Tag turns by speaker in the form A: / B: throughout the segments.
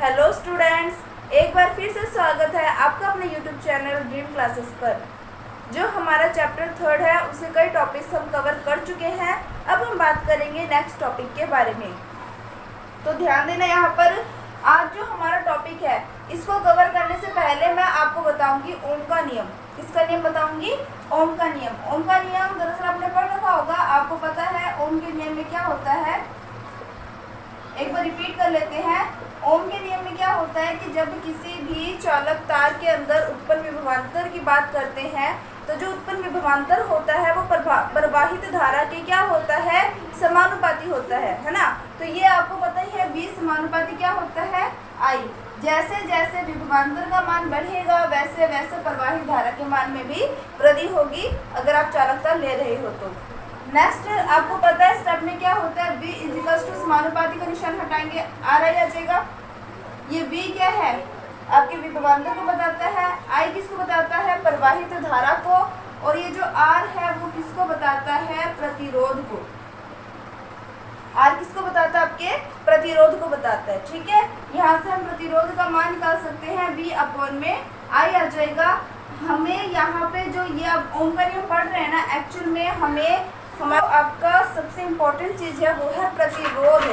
A: Hello students, एक बार फिर से स्वागत है आपका अपने यूट्यूब चैनल ड्रीम क्लासेस पर। जो हमारा चैप्टर 3 है उसे कई टॉपिक्स हम कवर कर चुके हैं। अब हम बात करेंगे नेक्स्ट टॉपिक के बारे में। तो ध्यान देना, यहाँ पर आज जो हमारा टॉपिक है इसको कवर करने से पहले मैं आपको बताऊंगी ओम का नियम। किसका नियम बताऊंगी? ओम का नियम। ओम का नियम दरअसल आपने पढ़ रखा होगा, आपको पता है ओम के नियम में क्या होता है। एक बार रिपीट कर लेते हैं। ओम के नियम में क्या होता है कि जब किसी भी चालक तार के अंदर उत्पन्न विभवांतर की बात करते हैं तो जो उत्पन्न विभवांतर होता है वो प्रवाहित धारा के क्या होता है, समानुपाती होता है ना। तो ये आपको पता ही है, V समानुपाती क्या होता है, I। जैसे जैसे विभवांतर का मान बढ़ेगा वैसे वैसे प्रवाहित धारा के मान में भी वृद्धि होगी, अगर आप चालक तार ले रहे हो तो। नेक्स्ट आपको पता है स्टेप में क्या होता है, V = समानुपाती का निशान हटाएंगे, R आ जाएगा। ये V क्या है, आपके विभवांतर को बताता है, I किसको बताता है, प्रवाहित धारा को, और ये जो R है वो किसको बताता है, प्रतिरोध को। R किसको बताता है, आपके प्रतिरोध को बताता है। ठीक है, यहाँ से हम प्रतिरोध का मान निकाल सकते हैं, V/I आ जाएगा। हमें यहाँ पे जो ये आप ओम का नियम पढ़ रहे हैं ना, एक्चुअल में हमारा आपका सबसे इम्पोर्टेंट चीज़ है वो है प्रतिरोध।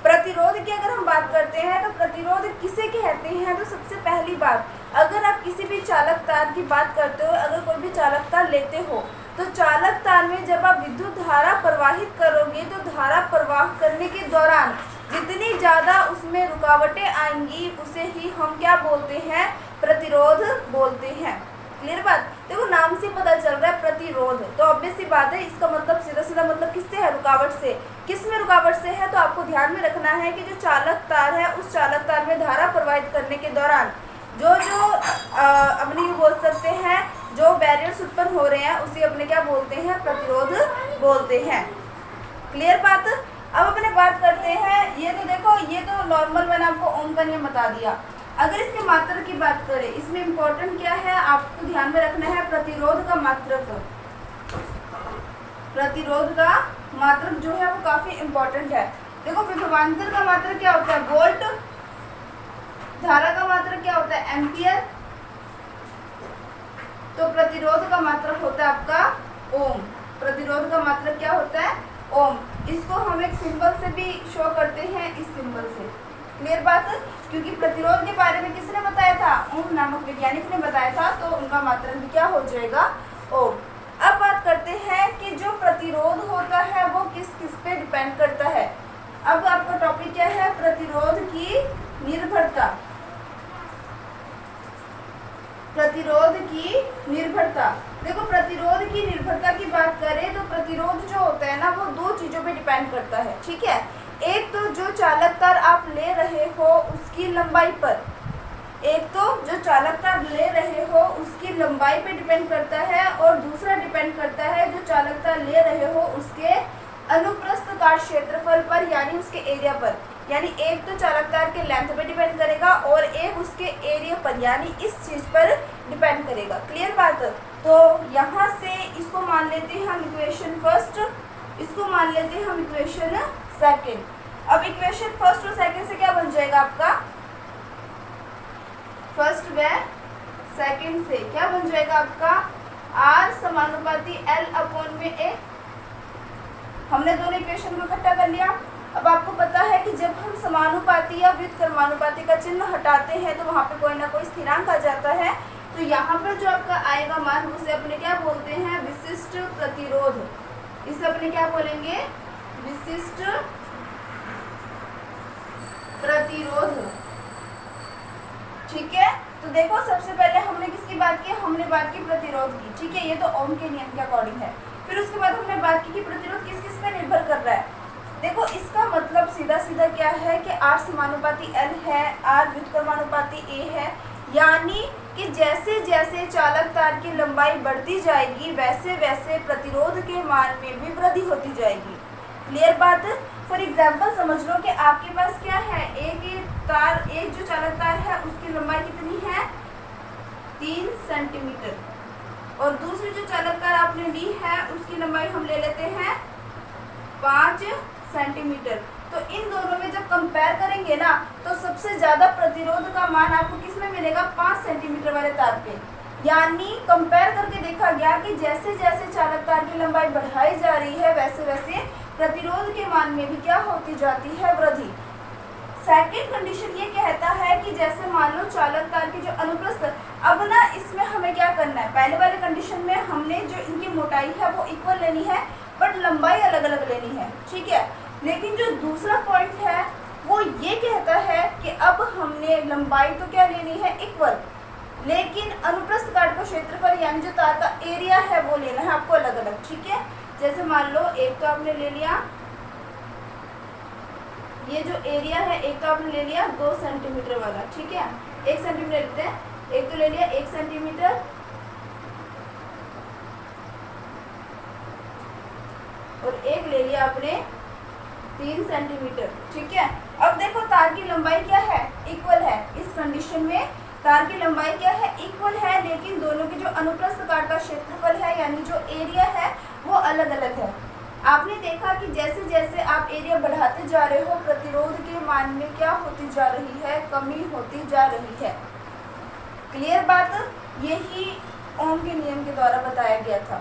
A: प्रतिरोध की अगर हम बात करते हैं तो प्रतिरोध किसे कहते हैं, तो सबसे पहली बात, अगर आप किसी भी चालक तार की बात करते हो, अगर कोई भी चालक तार लेते हो तो चालक तार में जब आप विद्युत धारा प्रवाहित करोगे तो धारा प्रवाह करने के दौरान जितनी ज़्यादा उसमें रुकावटें आएंगी उसे ही हम क्या बोलते हैं, प्रतिरोध बोलते हैं। क्लियर बात? देखो नाम से पता चल रहा है प्रतिरोध, तो ऑब्वियस सी बात है इसका मतलब सीधा सीधा मतलब किससे है, रुकावट से। किस में रुकावट से है, तो आपको ध्यान में रखना है कि जो चालक तार है उस चालक तार में धारा प्रवाहित करने के दौरान जो अपने बोल सकते हैं जो बैरियर्स उत्पन्न हो रहे हैं उसे अपने क्या बोलते हैं, प्रतिरोध बोलते हैं। क्लियर बात? अब अपने बात करते हैं, ये तो देखो ये तो नॉर्मल मैंने आपको ओम का नियम बता दिया। अगर इसके मात्रक की बात करें, इसमें इम्पोर्टेंट क्या है आपको ध्यान में रखना है, प्रतिरोध का मात्रक। प्रतिरोध का मात्रक जो है वो काफी इम्पोर्टेंट है। देखो विभवांतर का मात्रक क्या होता है, वोल्ट। धारा का मात्रक क्या होता है, एम्पियर। तो प्रतिरोध का मात्रक होता है आपका ओम। प्रतिरोध का मात्रक क्या होता है, ओम। इसको हम एक सिंबल से भी शो करते हैं, इस सिंबल से। क्लियर बात? क्योंकि प्रतिरोध के बारे में किसने बताया था, ओम नामक वैज्ञानिक ने बताया था, तो उनका मात्रक भी क्या हो जाएगा, ओम। अब बात करते हैं कि जो प्रतिरोध होता है वो किस किस पे डिपेंड करता है। अब आपका टॉपिक क्या है, प्रतिरोध की निर्भरता। प्रतिरोध की निर्भरता। देखो प्रतिरोध की निर्भरता की बात करें तो प्रतिरोध जो होता है ना वो दो चीजों पे डिपेंड करता है। ठीक है, एक तो जो चालक तार आप ले रहे हो उसकी लंबाई पर, एक तो जो चालक तार ले रहे हो उसकी लंबाई पे डिपेंड करता है, और दूसरा डिपेंड करता है जो चालक तार ले रहे हो उसके अनुप्रस्थ काट क्षेत्रफल पर, यानी उसके एरिया पर। यानी एक तो चालक तार के लेंथ पे डिपेंड करेगा और एक उसके एरिया पर, यानी इस चीज पर डिपेंड करेगा। क्लियर बात? तो यहाँ से इसको मान लेते हैं हम इक्वेशन फर्स्ट, इसको मान लेते हैं हम इक्वेशन सेकंड। अब इक्वेशन फर्स्ट और सेकंड से क्या बन जाएगा आपका, फर्स्ट व सेकंड से क्या बन जाएगा आपका, R समानुपाती L/A। हमने दोनों इक्वेशन को इकट्ठा कर लिया। अब आपको पता है कि जब हम समानुपाती या व्युत्क्रमानुपाती का चिन्ह हटाते हैं तो वहाँ पे कोई ना कोई स्थिरांक आ जाता है। तो यहाँ पर जो आपका आएगा मान उसे अपने क्या बोलते हैं, विशिष्ट प्रतिरोध। इसे अपने क्या बोलेंगे, विशिष्ट प्रतिरोध। ठीक है, तो देखो सबसे पहले हमने किसकी बात की, हमने बात की प्रतिरोध की। ठीक है, ये तो ओम के नियम के अकॉर्डिंग है। फिर उसके बाद हमने बात की कि प्रतिरोध किस किस पे निर्भर कर रहा है। देखो इसका मतलब सीधा सीधा क्या है कि R समानुपाती L है, R व्युत्क्रमानुपाती A है, यानी कि जैसे जैसे चालक तार की लंबाई बढ़ती जाएगी वैसे वैसे प्रतिरोध के मान में भी वृद्धि होती जाएगी। क्लियर बात? फॉर एग्जाम्पल समझ लो कि आपके पास क्या है, एक जो चालक तार है उसकी लंबाई कितनी है, 3 सेंटीमीटर, और दूसरी जो चालक तार आपने ली है उसकी लंबाई हम ले लेते हैं 5 सेंटीमीटर। तो इन दोनों में जब कंपेयर करेंगे ना तो सबसे ज़्यादा प्रतिरोध का मान आपको किस में मिलेगा, 5 सेंटीमीटर वाले तार पे। यानी कंपेयर करके देखा गया कि जैसे जैसे चालक तार की लंबाई बढ़ाई जा रही है वैसे वैसे प्रतिरोध के मान में भी क्या होती जाती है, वृद्धि। सेकेंड कंडीशन ये कहता है कि जैसे मान लो चालक तार की जो अनुप्रस्थ, अब ना इसमें हमें क्या करना है, पहले वाले कंडीशन में हमने जो इनकी मोटाई है वो इक्वल लेनी है बट लंबाई अलग अलग लेनी है, ठीक है। लेकिन जो दूसरा पॉइंट है वो ये कहता है कि अब हमने लंबाई तो क्या लेनी है, इक्वल, लेकिन अनुप्रस्थ काट का क्षेत्रफल यानी जो तार का एरिया है वो लेना है आपको अलग अलग, ठीक है। जैसे मान लो एक तो आपने ले लिया, ये जो एरिया है एक तो आपने ले लिया 2 सेंटीमीटर वाला, ठीक है, 1 सेंटीमीटर लेते हैं, एक तो ले लिया 1 सेंटीमीटर और एक ले लिया आपने 3 सेंटीमीटर, ठीक है। अब देखो तार की लंबाई क्या है, इक्वल है। इस कंडीशन में तार की लंबाई क्या है, इक्वल है, लेकिन दोनों की जो अनुप्रस्थ काट का क्षेत्रफल है यानी जो एरिया है वो अलग अलग है। आपने देखा कि जैसे जैसे आप एरिया बढ़ाते जा रहे हो प्रतिरोध के मान में क्या होती जा रही है, कमी होती जा रही है। क्लियर बात, यही ओम के नियम के द्वारा बताया गया था।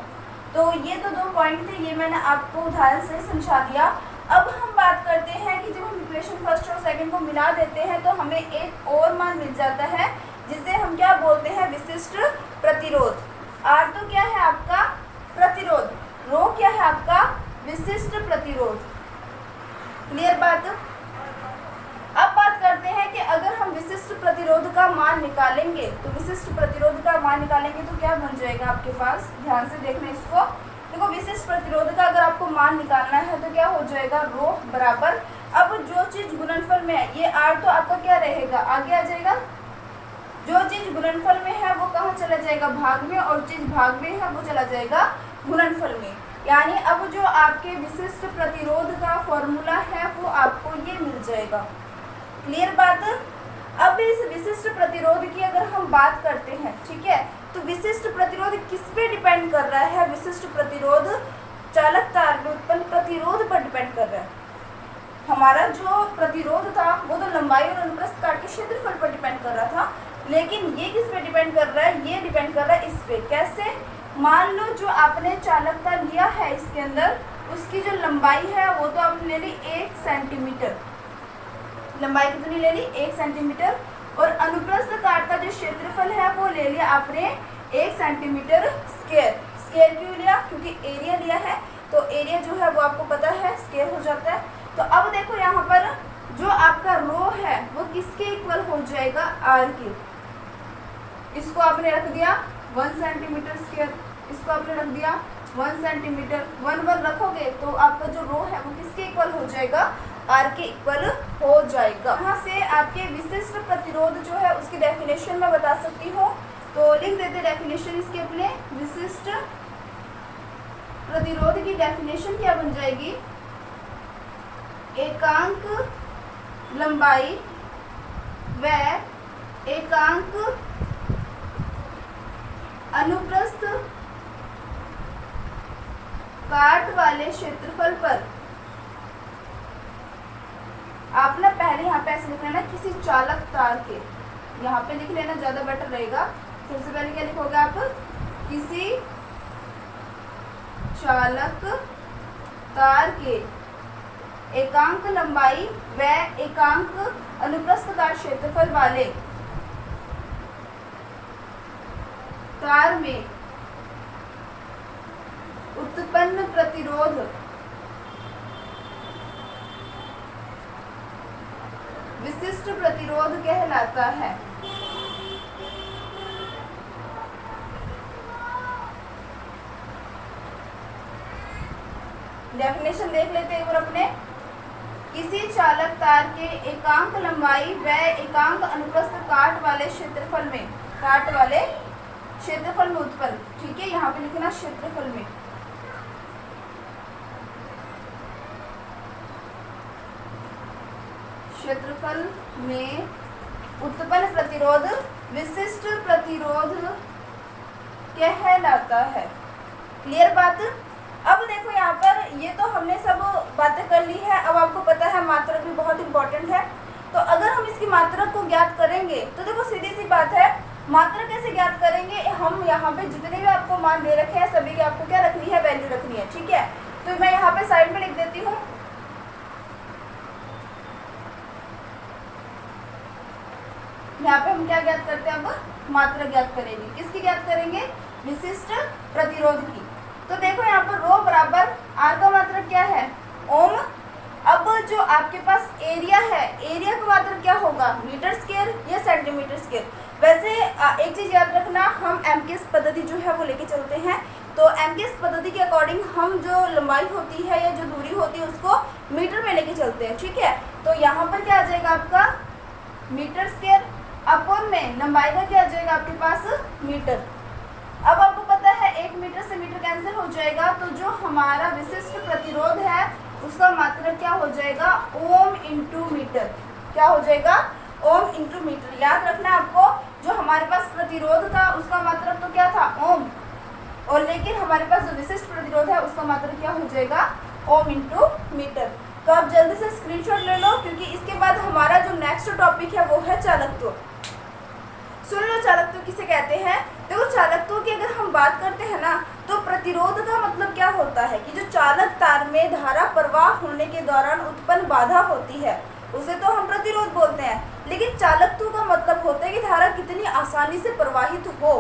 A: तो ये तो 2 पॉइंट थे, ये मैंने आपको उदाहरण से समझा दिया। अब हम बात करते हैं कि जब हम इक्वेशन फर्स्ट और सेकंड को मिला देते हैं तो हमें एक और मान मिल जाता है जिसे हम क्या बोलते हैं, विशिष्ट प्रतिरोध। आर तो क्या है आपका प्रतिरोध, रो क्या है आपका विशिष्ट प्रतिरोध। क्लियर बात। अब बात करते हैं कि अगर हम विशिष्ट प्रतिरोध का मान निकालेंगे तो विशिष्ट प्रतिरोध का मान निकालेंगे तो क्या बन जाएगा आपके पास, ध्यान से देखना इसको। देखो विशिष्ट प्रतिरोध का अगर आपको मान निकालना है तो क्या हो जाएगा, रो बराबर, अब जो चीज गुणनफल में है ये आर तो आपका क्या रहेगा, आगे आ जाएगा। जो चीज गुणनफल में है वो कहाँ चला जाएगा, भाग में, और चीज भाग में है वो चला जाएगा गुणनफल में। यानी अब जो आपके विशिष्ट प्रतिरोध का फॉर्मूला है वो आपको ये मिल जाएगा। क्लियर बात। अब इस विशिष्ट प्रतिरोध की अगर हम बात करते हैं, ठीक है, तो विशिष्ट प्रतिरोध किस पे डिपेंड कर रहा है, विशिष्ट प्रतिरोध चालक तार में उत्पन्न प्रतिरोध पर डिपेंड कर रहा है। हमारा जो प्रतिरोध था वो तो लंबाई और अनुप्रस्थ काट के क्षेत्रफल पर डिपेंड कर रहा था, लेकिन ये किस पे डिपेंड कर रहा है, ये डिपेंड कर रहा है इस पे। कैसे, मान लो जो आपने चालक तार लिया है इसके अंदर उसकी जो लंबाई है वो तो आपने ले ली 1 सेंटीमीटर, लंबाई कितनी ले ली 1 सेंटीमीटर, और अनुप्रस्थ काट का जो क्षेत्रफल है वो ले लिया आपने 1 सेंटीमीटर स्क्वायर। स्क्वायर क्यों लिया, क्योंकि एरिया लिया है तो एरिया जो है वो आपको पता है स्क्वायर हो जाता है। तो अब देखो यहाँ पर जो आपका रो है वो किसके इक्वल हो जाएगा, आर के। इसको आपने रख दिया 1 सेंटीमीटर स्क्वायर, इसको आपने रख दिया 1 सेंटीमीटर, 1 1 रखोगे तो आपका जो रो है वो किसके इक्वल हो जाएगा, आर के इक्वल हो जाएगा। यहाँ से आपके विशिष्ट प्रतिरोध जो है उसकी डेफिनेशन मैं बता सकती हूँ, तो लिख देते डेफिनेशन इसके अपने। विशिष्ट प्रतिरोध की डेफिनेशन क्या बन जाएगी, एकांक लंबाई व एकांक अनुप्रस्थ काट वाले क्षेत्रफल पर। आप ना पहले यहाँ पे ऐसे लिख लेना, किसी चालक तार के, यहाँ पे लिख लेना ज्यादा बेटर रहेगा। सबसे पहले क्या लिखोगे आप, किसी चालक तार के एकांक लंबाई व एकांक अनुप्रस्थ काट क्षेत्रफल वाले तार में उत्पन्न प्रतिरोध विशिष्ट प्रतिरोध कहलाता है। डेफिनेशन देख लेते हैं एक बार अपने। किसी चालक तार के एकांक लंबाई व एकांक अनुप्रस्थ काट वाले क्षेत्रफल में, काट वाले क्षेत्रफल में उत्पन्न, ठीक है, यहाँ पे लिखना क्षेत्रफल में, क्षेत्रफल में उत्पन्न प्रतिरोध विशिष्ट प्रतिरोध कहलाता है। क्लियर बात। अब देखो यहाँ पर ये तो हमने सब बातें कर ली है। अब आपको पता है मात्रक भी बहुत इंपॉर्टेंट है। तो अगर हम इसकी मात्रक को ज्ञात करेंगे तो देखो सीधी सी बात है, मात्रक कैसे ज्ञात करेंगे, हम यहाँ पे जितने भी आपको मान दे रखे हैं सभी की आपको क्या रखनी है, वैल्यू रखनी है। ठीक है, तो मैं यहाँ पे साइड में लिख देती हूँ। यहाँ पे हम क्या ज्ञात करते हैं, अब मात्रक ज्ञात करेंगे। किसकी ज्ञात करेंगे, विशिष्ट प्रतिरोध की। तो देखो यहाँ पर रो बराबर आर का मात्रक क्या है, ओम। अब जो आपके पास एरिया है, एरिया का मात्रक क्या होगा, मीटर स्क्वायर या सेंटीमीटर स्क्वायर। वैसे एक चीज याद रखना, हम एमकेएस पद्धति जो है वो लेके चलते हैं। तो एमकेएस पद्धति के अकॉर्डिंग हम जो लंबाई होती है या जो दूरी होती है उसको मीटर में लेके चलते हैं। ठीक है, तो यहाँ पर क्या आ जाएगा आपका मीटर स्क्वायर, अपॉन में लंबाई का क्या आ जाएगा आपके पास, मीटर। अब आपको पता है 1 मीटर से मीटर कैंसिल हो जाएगा, तो जो हमारा विशिष्ट प्रतिरोध है उसका मात्रक क्या हो जाएगा, ओम इंटू मीटर। क्या हो जाएगा, ओम इंटू मीटर। याद रखना आपको, जो हमारे पास प्रतिरोध था उसका मात्रक तो क्या था, ओम, और लेकिन हमारे पास जो विशिष्ट प्रतिरोध है उसका मात्रक क्या हो जाएगा, ओम इंटू मीटर। तो आप जल्दी से स्क्रीनशॉट ले लो, क्योंकि इसके बाद हमारा जो नेक्स्ट टॉपिक है वो है चालकत्व। सुन लो, चालकत्व किसे कहते हैं। देखो चालकत्व की अगर हम बात करते हैं ना, तो प्रतिरोध का मतलब क्या होता है कि जो चालक तार में धारा प्रवाह होने के दौरान उत्पन्न बाधा होती है उसे तो हम प्रतिरोध बोलते हैं। लेकिन चालकत्व का मतलब होता है कि धारा कितनी आसानी से प्रवाहित हो,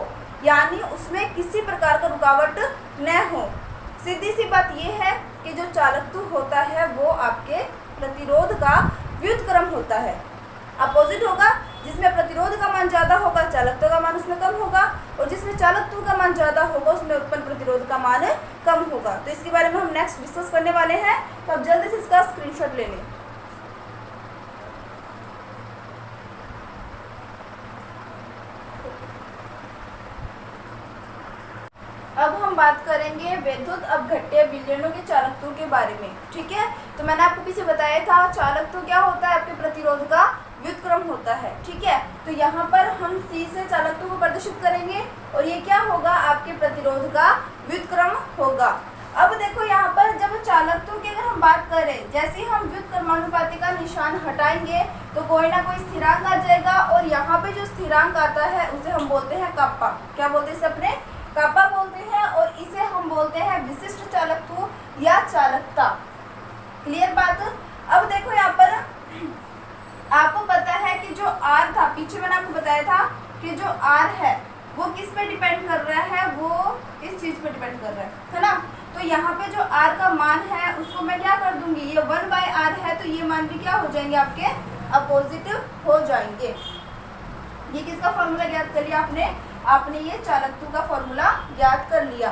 A: यानी उसमें किसी प्रकार का रुकावट न हो। सीधी सी बात यह है कि जो चालकत्व होता है वो आपके प्रतिरोध का व्युत्क्रम होता है, अपोजिट होगा। जिसमें प्रतिरोध का मान ज़्यादा होगा चालकत्व का मान उसमें कम होगा, और जिसमें चालकत्व का मान ज़्यादा होगा उसमें उत्पन्न प्रतिरोध का मान कम होगा। तो इसके बारे में हम नेक्स्ट डिस्कस करने वाले हैं, तो आप जल्दी से इसका स्क्रीनशॉट ले लें। अब हम बात करेंगे वैद्युत अपघट्य विलयनों के चालकत्व के बारे में। ठीक है, तो मैंने आपको पीछे बताया था चालकत्व क्या होता है, आपके प्रतिरोध का व्युत्क्रम होता है। ठीक है, तो यहाँ पर हम सी से चालकत्व को प्रदर्शित करेंगे और ये क्या होगा, आपके प्रतिरोध का व्युत्क्रम होगा। अब देखो यहाँ पर जब चालकत्व की अगर हम बात करें, जैसे हम व्युत्क्रमानुपाती का निशान हटाएंगे तो कोई ना कोई स्थिरांक आ जाएगा, और यहाँ पे जो स्थिरांक आता है उसे हम बोलते हैं काप्पा। क्या बोलते हैं इसे, अपने काप्पा बोलते हैं, और इसे हम बोलते हैं विशिष्ट चालकत्व या चालकता। क्लियर बात। अब देखो यहाँ पर आपको पता है कि जो R था, पीछे मैंने आपको बताया था कि जो R है वो किस पे डिपेंड कर रहा है, वो इस चीज पे डिपेंड कर रहा है ना। तो यहाँ पे जो R का मान है उसको मैं क्या कर दूंगी, ये 1/R है, तो ये मान भी क्या हो जाएंगे, आपके अपोजिट हो जाएंगे। ये किसका फॉर्मूला ज्ञात कर लिया आपने ये चालकत्व का फॉर्मूला ज्ञात कर लिया।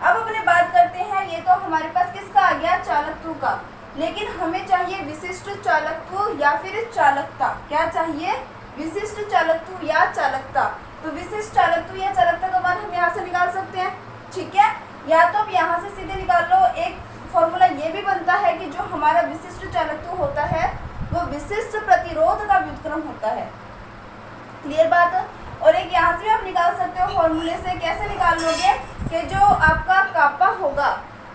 A: अब अपने बात करते हैं, ये तो हमारे पास किसका आ गया, चालकत्व का। लेकिन हमें चाहिए विशिष्ट चालकत्व या फिर चालकता। क्या चाहिए, विशिष्ट चालकत्व या चालकता। तो विशिष्ट चालकत्व या चालकता का मान हम यहाँ से निकाल सकते हैं। ठीक है, या तो आप यहाँ से सीधे निकाल लो। एक फॉर्मूला ये भी बनता है कि जो हमारा विशिष्ट चालकत्व होता है वो विशिष्ट प्रतिरोध का व्युत्क्रम होता है। क्लियर बात। और एक यहाँ से भी आप निकाल सकते हो फॉर्मूले से। कैसे निकाल लोगे कि जो आपका काप्पा होगा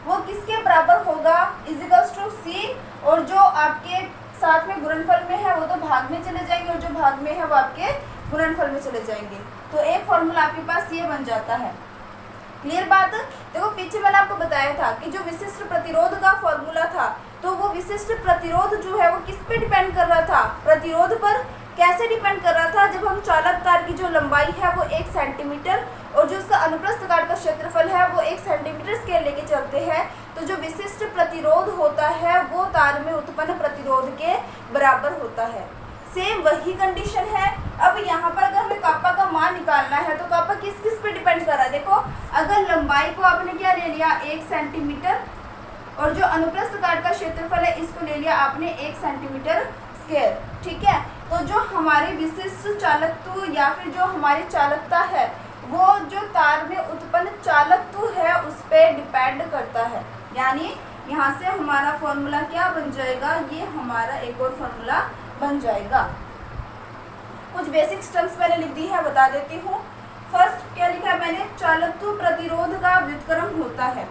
A: वो किसके बराबर होगा, इजिकल्स टू सी, और जो आपके साथ में गुणनफल में है वो तो भाग में चले जाएंगे, और जो भाग में है वो आपके गुणनफल में चले जाएंगे। तो एक फॉर्मूला आपके पास ये बन जाता है। क्लियर बात। देखो पीछे मैंने आपको बताया था कि जो विशिष्ट प्रतिरोध का फॉर्मूला था, तो वो विशिष्ट प्रतिरोध जो है वो किस पे डिपेंड कर रहा था, प्रतिरोध पर। कैसे डिपेंड कर रहा था, जब हम चालक तार की जो लंबाई है वो 1 सेंटीमीटर और जो उसका अनुप्रस्थ काट का क्षेत्रफल है वो 1 सेंटीमीटर स्केल लेके चलते हैं, तो जो विशिष्ट प्रतिरोध होता है वो तार में उत्पन्न प्रतिरोध के बराबर होता है। सेम वही कंडीशन है। अब यहाँ पर अगर हमें काप्पा का मान निकालना है तो काप्पा किस किस पे डिपेंड कर रहा है। देखो अगर लंबाई को आपने क्या ले लिया 1 सेंटीमीटर, और जो अनुप्रस्थ काट का क्षेत्रफल है इसको ले लिया आपने 1 सेंटीमीटर स्क्वायर। ठीक है, तो जो हमारी विशिष्ट चालकत्व या फिर जो हमारी चालकता है वो जो तार में उत्पन्न चालकत्व है उस पर डिपेंड करता है। यानी यहाँ से हमारा फॉर्मूला क्या बन जाएगा, ये हमारा एक और फॉर्मूला बन जाएगा। कुछ बेसिक टर्म्स मैंने लिख दी है, बता देती हूँ। फर्स्ट क्या लिखा है मैंने, चालकत्व प्रतिरोध का व्युत्क्रम होता है।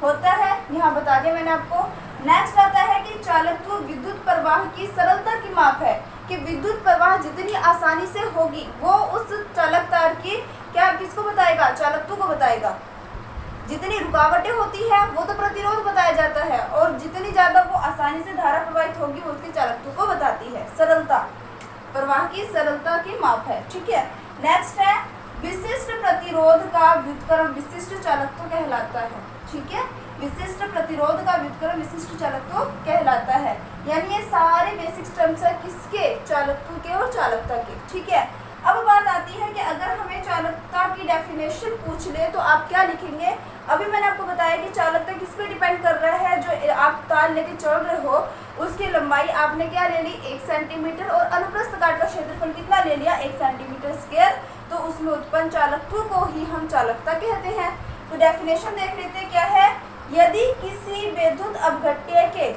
A: होता है, यहाँ बता दिया मैंने आपको। नेक्स्ट आता है कि चालकत्व विद्युत प्रवाह की सरलता की माप है, कि विद्युत प्रवाह जितनी आसानी से होगी वो उस चालक तार की क्या किसको बताएगा, चालकत्व को बताएगा। जितनी रुकावटें होती है वो तो प्रतिरोध बताया जाता है, और जितनी ज्यादा वो आसानी से धारा प्रवाहित होगी वो उसके चालकत्व को बताती है। सरलता प्रवाह की सरलता की माप है, ठीक है। नेक्स्ट है विशिष्ट प्रतिरोध का व्युत्क्रम विशिष्ट चालकत्व कहलाता है, ठीक है। विशिष्ट प्रतिरोध का व्युत्क्रम विशिष्ट चालकत्व कहलाता है। यानी ये सारे बेसिक टर्म्स है किसके, चालकत्व के और चालकता के, ठीक है। अब बात आती है कि अगर हमें चालकता की डेफिनेशन पूछ ले तो आप क्या लिखेंगे। अभी मैंने आपको बताया कि चालकता किस पे डिपेंड कर रहा है, जो आप तार लेके चल रहे हो उसकी लंबाई आपने क्या ले ली, 1 सेंटीमीटर, और अनुप्रस्थ काट का क्षेत्रफल कितना ले लिया, 1 सेंटीमीटर स्क्वायर। तो उसमें उत्पन्न चालकत्व को ही हम चालकता कहते हैं। तो डेफिनेशन देख लेते हैं क्या है। यदि किसी विद्युत अपघट्य के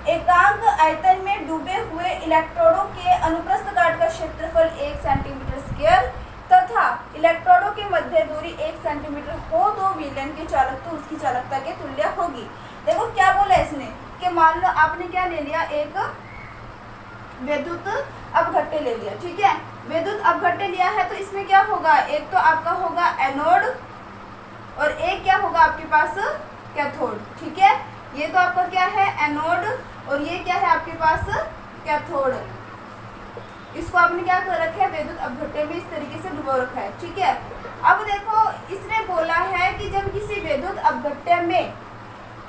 A: एकांक आयतन में डूबे हुए इलेक्ट्रोडों के अनुप्रस्थ काट का क्षेत्रफल 1 सेंटीमीटर स्क्वायर तथा इलेक्ट्रोडों के मध्य दूरी 1 सेंटीमीटर हो तो विलयन की चालकत्व उसकी चालकता के तुल्य होगी। देखो क्या बोला इसने कि मान लो आपने क्या ले लिया, एक विद्युत अपघट्य ले लिया, ठीक है। विद्युत अपघट्य लिया है तो इसमें क्या होगा, एक तो आपका होगा एनोड और एक क्या होगा आपके पास कैथोड, ठीक है। ये तो आपका क्या है एनोड और ये क्या है आपके पास कैथोड। इसको आपने क्या कर रखा है, विद्युत अपघट्य में इस तरीके से डुबो रखा है, ठीक है। अब देखो इसने बोला है कि जब किसी विद्युत अपघट्य में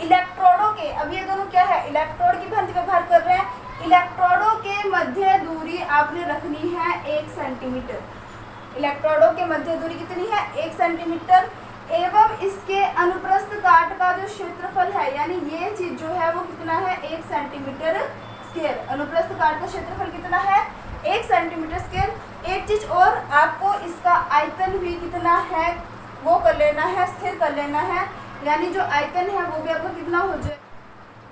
A: इलेक्ट्रोडों के, अब ये दोनों क्या है, इलेक्ट्रोड की भांति व्यवहार कर रहे हैं, इलेक्ट्रोडों के मध्य दूरी आपने रखनी है 1 सेंटीमीटर। इलेक्ट्रोडों के मध्य दूरी कितनी है, 1 सेंटीमीटर, एवं इसके अनुप्रस्थ काट का जो क्षेत्रफल है, यानी ये चीज जो है वो कितना है, 1 सेंटीमीटर स्क्वायर। अनुप्रस्थ काट का क्षेत्रफल कितना है, 1 सेंटीमीटर स्क्वायर। एक चीज और आपको इसका आयतन भी कितना है वो कर लेना है, स्थिर कर लेना है, यानी जो आयतन है वो भी आपका कितना हो जाए,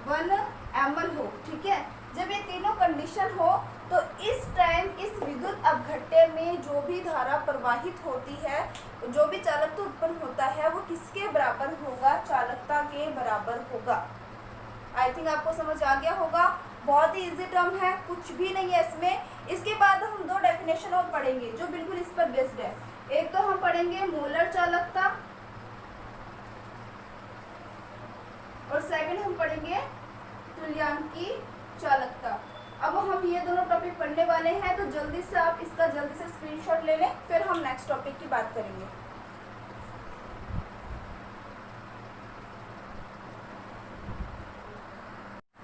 A: 1 ml हो, ठीक है। जब ये तीनों कंडीशन हो तो इस टाइम इस विद्युत अपघट्य में जो भी धारा प्रवाहित होती है, जो भी चालकत्व उत्पन्न होता है वो किसके बराबर होगा, चालकता के बराबर होगा। आई थिंक आपको समझ आ गया होगा। बहुत ही इजी टर्म है, कुछ भी नहीं है इसमें। इसके बाद हम 2 डेफिनेशन और पढ़ेंगे जो बिल्कुल इस पर बेस्ड है। एक तो हम पढ़ेंगे मोलर चालकता और सेकंड हम पढ़ेंगे तुल्यांकी चालकता। अब हम ये दोनों टॉपिक पढ़ने वाले हैं तो जल्दी से आप इसका जल्दी से स्क्रीनशॉट ले लें, फिर हम नेक्स्ट टॉपिक की बात करेंगे।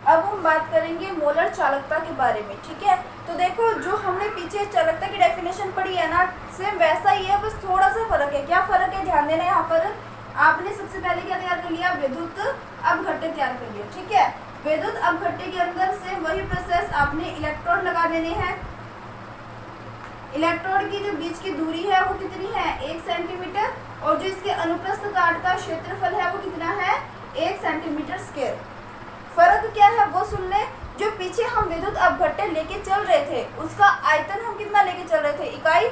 A: अब हम बात करेंगे मोलर चालकता के बारे में, ठीक है। तो देखो जो हमने पीछे चालकता की डेफिनेशन पढ़ी है ना, सेम वैसा ही है, बस थोड़ा सा फर्क है। क्या फर्क है, ध्यान देना। यहाँ पर आपने सबसे पहले क्या तैयार कर लिया, विद्युत अपघट्य तैयार कर लिया, ठीक है। विद्युत अपघट्य के अंदर से वही प्रोसेस आपने इलेक्ट्रोड लगा देने हैं। इलेक्ट्रोड की जो बीच की दूरी है वो कितनी है, 1 सेंटीमीटर, और जो इसके अनुप्रस्थ काट का क्षेत्रफल है वो कितना है, 1 सेंटीमीटर स्क्वायर। फर्क क्या है वो सुन ले। जो पीछे हम विद्युत अपघट्य लेके चल रहे थे उसका आयतन हम कितना लेके चल रहे थे, इकाई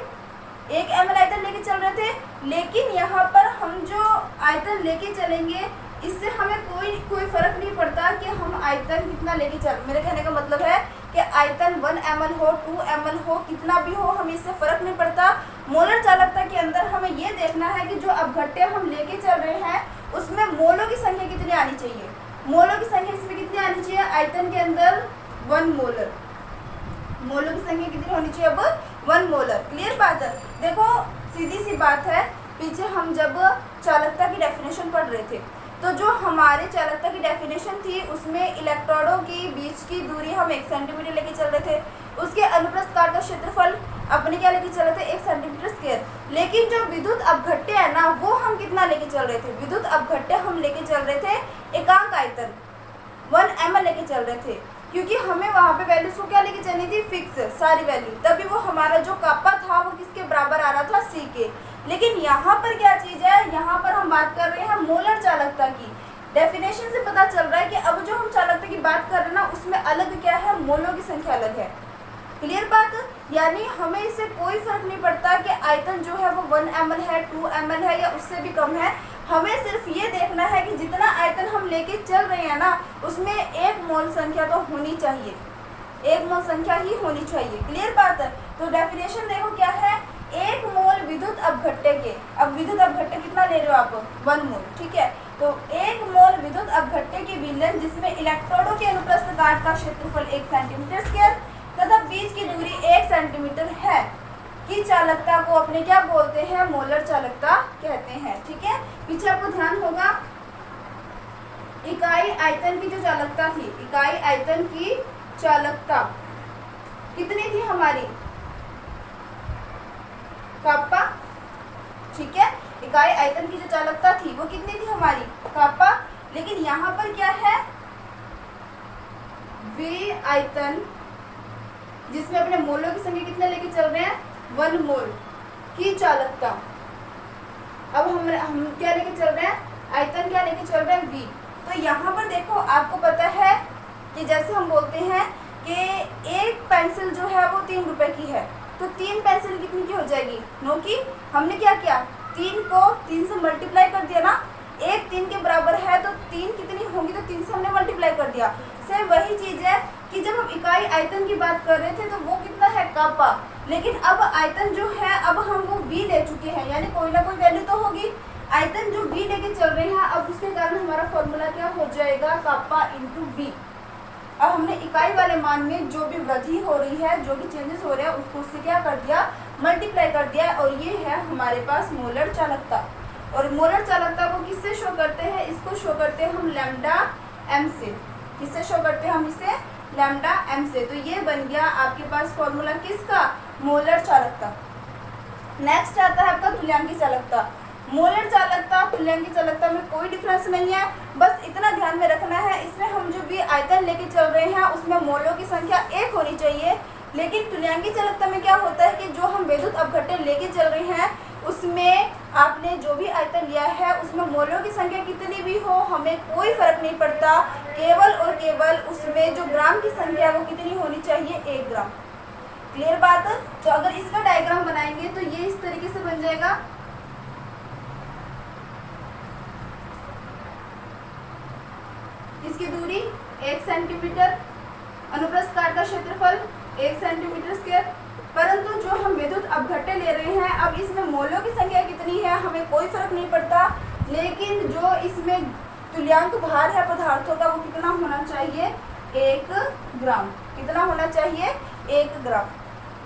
A: 1 ml आयतन लेके चल रहे थे, लेकिन यहाँ पर हम जो आयतन लेके चलेंगे इससे हमें कोई फर्क नहीं पड़ता कि हम आयतन कितना लेके चल। मेरे कहने का मतलब है कि आयतन 1 ml हो, 2 ml हो, कितना भी हो, हमें इससे फर्क नहीं पड़ता। मोलर चालकता के अंदर हमें ये देखना है कि जो अपघट्य हम लेके चल रहे हैं उसमें मोलों की संख्या कितनी आनी चाहिए। मोलों की संख्या इसमें कितनी आनी चाहिए, आयतन के अंदर 1 मोलर। मोलों की संख्या कितनी होनी चाहिए, अब 1 मोलर। क्लियर बात है। देखो सीधी सी बात है, पीछे हम जब चालकता की डेफिनेशन पढ़ रहे थे तो जो हमारे चालकता की डेफिनेशन थी उसमें इलेक्ट्रोडों की बीच की दूरी हम 1 सेंटीमीटर लेके चल रहे थे, उसके अनुप्रस्थ काट का क्षेत्रफल अपने क्या लेके चल रहे थे, 1 सेंटीमीटर स्क्वायर। लेकिन जो विद्युत अपघट्य है ना वो हम कितना लेके चल रहे थे, विद्युत अपघट्य हम लेके चल रहे थे एकांक आयतन 1 ml लेके चल रहे थे, क्योंकि हमें वहाँ पे वैल्यूज को क्या लेके चलनी थी, फिक्स सारी वैल्यू, तभी वो हमारा जो कापा था वो किसके बराबर आ रहा था, C के। लेकिन यहाँ पर क्या चीज़ है, यहाँ पर हम बात कर रहे हैं मोलर चालकता की। डेफिनेशन से पता चल रहा है कि अब जो हम चालकता की बात कर रहे हैं ना उसमें अलग क्या है, मोलों की संख्या अलग है। क्लियर बात। यानी हमें इससे कोई फर्क नहीं पड़ता कि आयतन जो है वो 1 ml है, 2 ml है या उससे भी कम है, हमें सिर्फ ये देखना है कि जितना आयतन हम लेके चल रहे हैं ना, उसमें एक मोल संख्या तो होनी चाहिए, एक मोल संख्या ही होनी चाहिए। क्लियर बात है। तो डेफिनेशन देखो क्या है, एक मोल विद्युत अपघट्य के, अब विद्युत अपघट्य कितना ले रहे हो आप, 1 मोल, ठीक है। तो एक मोल विद्युत अपघट्य के विलयन जिसमें इलेक्ट्रोडों के अनुप्रस्थ काट का क्षेत्रफल 1 सेंटीमीटर स्क्वायर तथा बीच की दूरी 1 सेंटीमीटर है की चालकता को अपने क्या बोलते हैं, मोलर चालकता कहते हैं। ठीक है, पीछे आपको ध्यान होगा इकाई आयतन की जो चालकता थी, इकाई आयतन की चालकता कितनी थी हमारी, कापा। ठीक है, इकाई आयतन की जो चालकता थी वो कितनी थी हमारी, कापा। लेकिन यहाँ पर क्या है, वे आयतन जिसमें अपने मोलों की संख्या कितने लेके चल रहे हैं, 1 मोल की चालकता। अब हम क्या लेके चल रहे हैं, आयतन क्या लेके चल रहे हैं, V। तो यहाँ पर देखो आपको पता है कि जैसे हम बोलते हैं कि एक पेंसिल जो है वो 3 रुपए की है, तो 3 पेंसिल कितनी की हो जाएगी, 9 की। हमने क्या किया, 3 को 3 से मल्टीप्लाई कर दिया ना, 1 3 के बराबर है तो 3 कितनी होंगी, तो 3 से हमने मल्टीप्लाई कर दिया। सेम वही चीज़ है कि जब हम इकाई आयतन की बात कर रहे थे तो वो कितना है, कापा। लेकिन अब आयतन जो है अब हम वो V ले चुके हैं, यानी कोई ना कोई वैल्यू तो होगी। आयतन जो V लेके चल रहे हैं, अब उसके कारण हमारा फॉर्मूला क्या हो जाएगा, कापा इंटू V। अब हमने इकाई वाले मान में जो भी वृद्धि हो रही है, जो भी चेंजेस हो रहे हैं, उसको उससे क्या कर दिया, मल्टीप्लाई कर दिया, और ये है हमारे पास मोलर चालकता। और मोलर चालकता को किससे शो करते हैं, इसको शो करते हैं हम लैम्डा m से। किससे शो करते हैं हम इसे, लैम्डा m से। तो ये बन गया आपके पास फॉर्मूला किसका, मोलर चालकता। नेक्स्ट आता है आपका तुल्यांकी चालकता। मोलर चालकता तुल्यांकी चालकता में कोई डिफरेंस नहीं है, बस इतना ध्यान में रखना है, इसमें हम जो भी आयतन लेके चल रहे हैं उसमें मोलों की संख्या 1 होनी चाहिए। लेकिन तुल्यांकी चालकता में क्या होता है कि जो हम विद्युत अपघट्य लेके चल रहे हैं उसमें आपने जो भी आयतन लिया है उसमें मोलों की संख्या कितनी भी हो, हमें कोई फर्क नहीं पड़ता, केवल और केवल उसमें जो ग्राम की संख्या वो कितनी होनी चाहिए, 1 ग्राम। क्लियर बात। तो अगर इसका डायग्राम बनाएंगे तो ये इस तरीके से बन जाएगा। इसकी दूरी 1 सेंटीमीटर, अनुप्रस्थ काट का क्षेत्रफल 1 सेंटीमीटर स्क्वायर। परंतु जो हम विद्युत अपघट्य ले रहे हैं, अब इसमें मोलों की संख्या कितनी है हमें कोई फर्क नहीं पड़ता, लेकिन जो इसमें तुल्यांक भार है पदार्थों का वो कितना होना चाहिए, 1 ग्राम। कितना होना चाहिए, 1 ग्राम।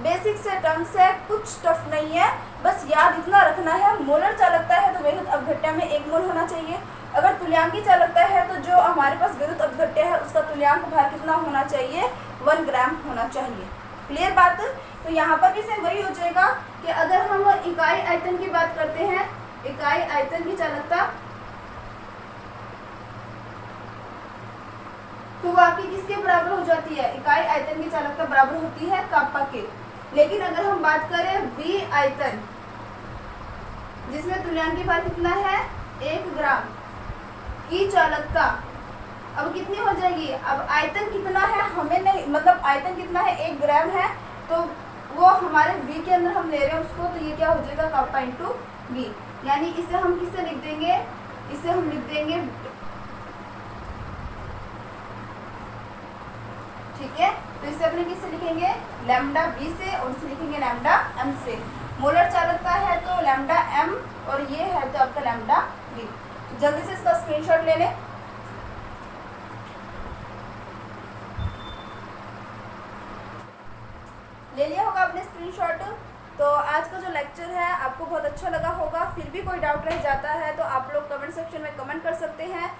A: बेसिक से टर्म्स है, कुछ टफ नहीं है, बस याद इतना रखना है, मोलर चालकता है तो विद्युत अपघट्य में 1 मोल होना चाहिए। अगर तुल्यांकी चालकता है तो जो हमारे पास विद्युत अपघट्य है उसका तुल्यांक भार कितना होना चाहिए, 1 ग्राम होना चाहिए। क्लियर बात। तो यहाँ पर भी सेम वही हो जाएगा कि अगर हम इकाई आयतन की बात करते हैं, इकाई आयतन की चालकता, तो वो आपकी किसके बराबर हो जाती है, इकाई आयतन की चालकता बराबर होती है कापा के। लेकिन अगर हम बात करें V आयतन जिसमें तुल्यांकी भार कितना है, 1 ग्राम की चालकता अब कितनी हो जाएगी, अब आयतन कितना है हमें नहीं, मतलब आयतन कितना है, 1 ग्राम है, तो वो हमारे V के अंदर हम ले रहे हैं उसको, तो ये क्या हो जाएगा, कापा इंटू V। यानी इसे हम किससे लिख देंगे, इसे हम लिख देंगे, ठीक है। तो इसे अपने किससे लिखेंगे, लैम्डा V से, और इसे लिखेंगे लैम्डा m से। मोलर चालकता है तो लैम्डा m, और ये है तो आपका लैम्डा V। जल्दी से इसका स्क्रीनशॉट ले लें। ले लिया होगा आपने स्क्रीनशॉट। तो आज का जो लेक्चर है आपको बहुत अच्छा लगा होगा। फिर भी कोई डाउट रह जाता है तो आप लोग कमेंट सेक्शन में कमेंट कर सकते हैं।